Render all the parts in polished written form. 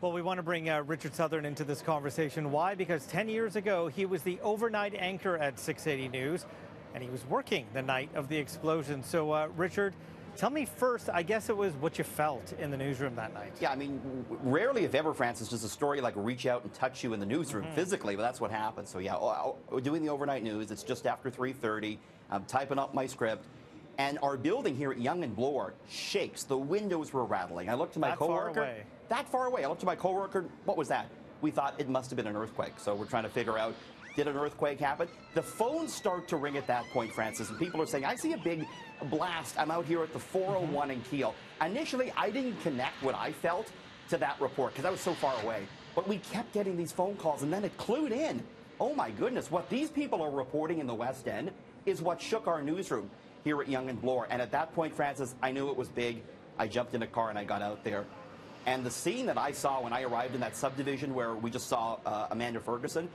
Well, we want to bring Richard Southern into this conversation. Why? Because 10 years ago, he was the overnight anchor at 680 News, and he was working the night of the explosion. So, Richard, tell me first, I guess it was what you felt in the newsroom that night. Yeah, I mean, rarely, if ever, Francis, does a story like reach out and touch you in the newsroom physically, but that's what happened. So, yeah, we're doing the overnight news. It's just after 3:30. I'm typing up my script. And our building here at Yonge and Bloor shakes. The windows were rattling. I looked to my coworker. That far away. I looked to my coworker. What was that? We thought it must have been an earthquake. So we're trying to figure out, did an earthquake happen? The phones start to ring at that point, Francis, and people are saying, I see a big blast. I'm out here at the 401 in Kiel. Initially, I didn't connect what I felt to that report because I was so far away. But we kept getting these phone calls, and then it clued in. Oh, my goodness. What these people are reporting in the West End is what shook our newsroom here at Yonge and Bloor. And at that point, Francis, I knew it was big. I jumped in a car and I got out there. And the scene that I saw when I arrived in that subdivision where we just saw Amanda Ferguson,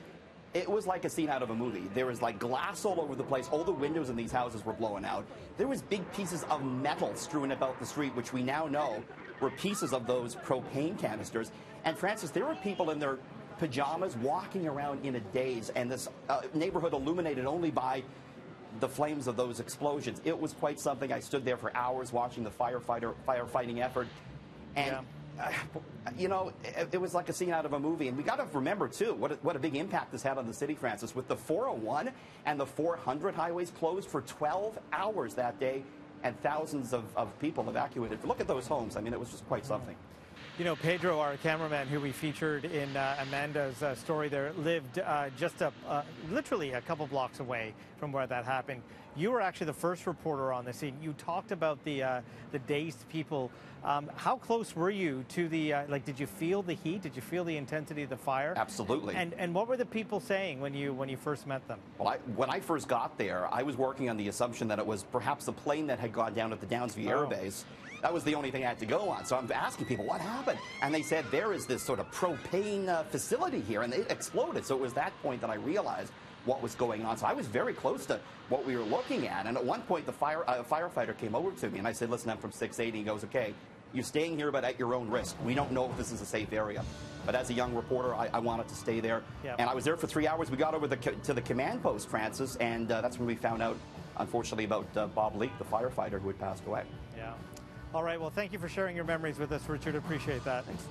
it was like a scene out of a movie. There was like glass all over the place. All the windows in these houses were blowing out. There was big pieces of metal strewn about the street, which we now know were pieces of those propane canisters. And Francis, there were people in their pajamas walking around in a daze, and this neighborhood illuminated only by the flames of those explosions. It was quite something. I stood there for hours watching the firefighting effort. And, you know, it was like a scene out of a movie. And we got to remember, too, what a big impact this had on the city, Francis, with the 401 and the 400 highways closed for 12 hours that day and thousands of people evacuated. Look at those homes. I mean, it was just quite something. You know, Pedro, our cameraman who we featured in Amanda's story there, lived just literally a couple blocks away from where that happened. You were actually the first reporter on the scene. You talked about the dazed people. How close were you to the, did you feel the heat? Did you feel the intensity of the fire? Absolutely. And what were the people saying when you first met them? Well, when I first got there, I was working on the assumption that it was perhaps the plane that had gone down at the Downsview Air Base. That was the only thing I had to go on. So I'm asking people, what happened? And they said, there is this sort of propane facility here, and it exploded. So it was that point that I realized what was going on. So I was very close to what we were looking at. And at one point, the firefighter came over to me, and I said, listen, I'm from 680. He goes, okay, you're staying here, but at your own risk. We don't know if this is a safe area. But as a young reporter, I wanted to stay there. Yep. And I was there for 3 hours. We got over to the command post, Francis, and that's when we found out, unfortunately, about Bob Leake, the firefighter who had passed away. Yeah. All right. Well, thank you for sharing your memories with us, Richard. Appreciate that. Thanks.